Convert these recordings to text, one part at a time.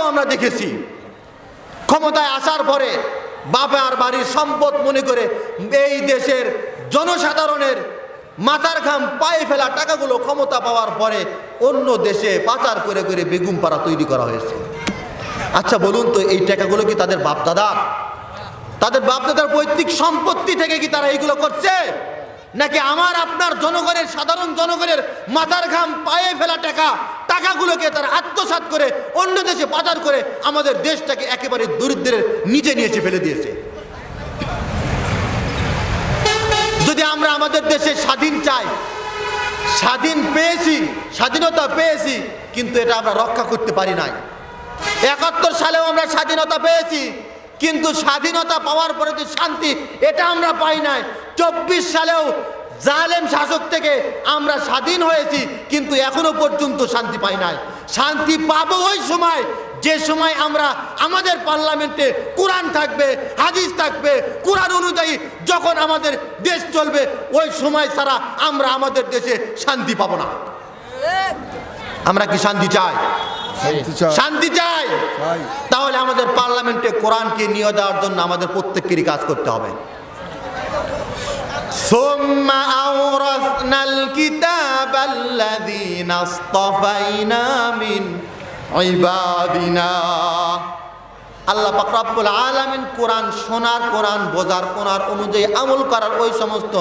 আগেও আমরা দেখেছি ক্ষমতায় আসার পরে বাবার বাড়ির সম্পদ মনে করে এই দেশের জনসাধারণের মাথার ঘাম পায়ে ফেলা টাকাগুলো ক্ষমতা পাওয়ার পরে অন্য দেশে পাচার করে করে বেগুন পাড়া তৈরি করা হয়েছে। আচ্ছা বলুন তো, এই টাকাগুলো কি তাদের বাপদাদার পৈতৃক সম্পত্তি থেকে কি তারা এইগুলো করছে, নাকি আমার আপনার জনগণের, সাধারণ জনগণের মাথার ঘাম পায়ে ফেলা টাকাগুলোকে তারা আত্মসাৎ করে অন্য দেশে পাচার করে আমাদের দেশটাকে একেবারে দরিদ্রের নিচে নিয়ে ফেলে দিয়েছে? যদি আমরা আমাদের দেশে স্বাধীন চাই, স্বাধীনতা পেয়েছি, কিন্তু এটা আমরা রক্ষা করতে পারি নাই। 71 সালেও আমরা স্বাধীনতা পেয়েছি, কিন্তু স্বাধীনতা পাওয়ার পরে যে শান্তি, এটা আমরা পাই নাই। 24 সালেও জালেম শাসক থেকে আমরা স্বাধীন হয়েছি, কিন্তু এখনো পর্যন্ত শান্তি পাই নাই। শান্তি পাবো ওই সময়, যে সময় আমরা আমাদের পার্লামেন্টে কোরআন থাকবে, হাদিস থাকবে, কোরআন অনুযায়ী যখন আমাদের দেশ চলবে, ওই সময় ছাড়া আমরা আমাদের দেশে শান্তি পাবো না। আমরা কি শান্তি চাই? শান্তি চাই। তাহলে আমাদের পার্লামেন্টে কোরআনকে নিয়ে দেওয়ার জন্য আমাদের প্রত্যেকেরই কাজ করতে হবে। সুম্মা আওরাসনাল কিতাবাল্লাযীনা ইসতাফাইনা মিন ইবাদিনা। আল্লাহ পাক রব্বুল আলামিন কোরআন শোনার, কোরআন বোঝার, কোরআন অনুযায়ী আমল করার ওই সমস্ত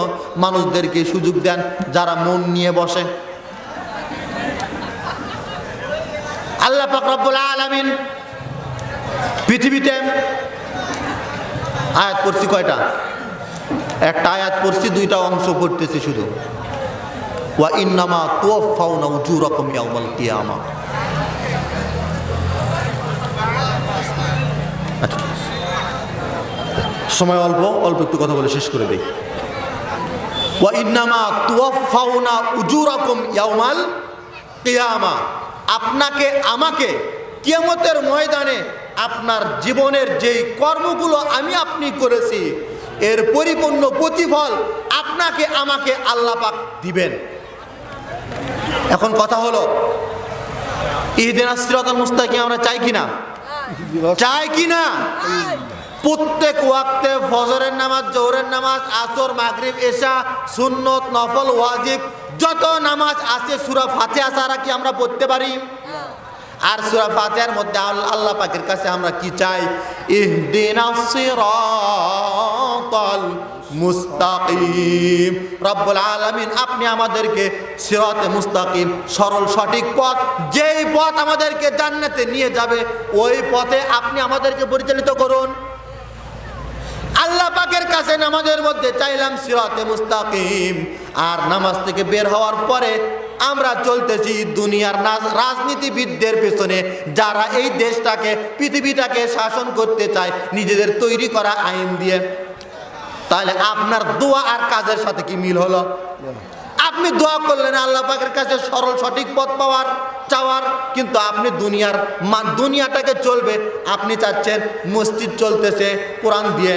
মানুষদেরকে সুযোগ দেন যারা মন নিয়ে বসে। আল্লাহ পাক রব্বুল আলামিন পৃথিবীতে আয়াত পড়ছি কয়টা? একটা আয়াত পড়ছি, দুইটা অংশ পড়তেছি শুধু। ওয়া ইন্নামা তুওয়াফাউনা উজুরাকুম ইয়াউমাল কিয়ামাহ। সময় অল্প একটু কথা বলে শেষ করে দেই। ওয়া ইন্নামা তুওয়াফাউনা উজুরাকুম ইয়াউমাল কিয়ামাহ। আপনাকে আমাকে কিয়ামতের ময়দানে আপনার জীবনের যেই কর্মগুলো আপনি করেছি, এর পরিপূর্ণ প্রতিফল আপনাকে আমাকে আল্লাহ পাক দিবেন। এখন কথা হলো, ইহদিনাস সিরাতাল মুস্তাকিম আমরা চাই কিনা? চাই কিনা? প্রত্যেক ওয়াক্তে ফজরের নামাজ, জোহরের নামাজ, আসর, মাগরিব, এশা, সুন্নত, নফল, ওয়াজিব যত নামাজ আছে সূরা ফাতিহা ছাড়া কি আমরা পড়তে পারি? আর সূরা ফাতিহার মধ্যে আল্লাহ পাকের কাছে আমরা কি চাই? ইহদিনাস সিরাতাল মুস্তাকিম। রব্বুল আলামিন আপনি আমাদেরকে সিরাতে মুস্তাকিম, সরল সঠিক পথ, যেই পথ আমাদেরকে জান্নাতে নিয়ে যাবে, ওই পথে আপনি আমাদেরকে পরিচালিত করুন। আল্লাহ পাকের কাছে নামাজের মধ্যে চাইলাম সিরাতে মুস্তাকিম, আর নামাজ থেকে বের হওয়ার পরে আমরা চলতেছি দুনিয়ার রাজনীতিবিদদের পেছনে, যারা এই দেশটাকে, পৃথিবীটাকে শাসন করতে চায় নিজেদের তৈরি করা আইন দিয়ে। তাহলে আপনার দোয়া আর কাজের সাথে কি মিল হলো? আপনি দোয়া করলেন আল্লাহ পাকের কাছে সরল সঠিক পথ চাওয়ার, কিন্তু আপনি দুনিয়াটাকে চলবে, আপনি চাচ্ছেন মসজিদ চলতেছে কোরআন দিয়ে।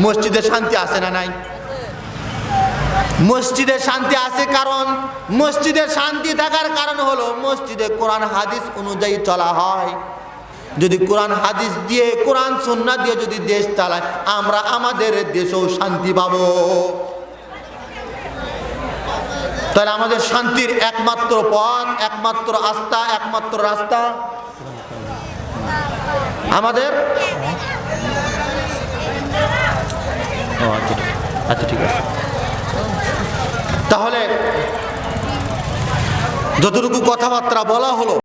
মসজিদে শান্তি আছে না নাই? মসজিদে শান্তি আছে, কারণ মসজিদে শান্তি থাকার কারণ হলো মসজিদে কোরআন হাদিস অনুযায়ী চলা হয়। যদি কোরআন হাদিস দিয়ে, কোরআন সুন্নাহ দিয়ে যদি দেশ চালায়, আমরা আমাদের দেশেও শান্তি পাবো। তাহলে আমাদের শান্তির একমাত্র পথ, একমাত্র আস্থা, একমাত্র রাস্তা আমাদের। আচ্ছা ঠিক আছে। তাহলে যতটুকু কথাবার্তা বলা হলো,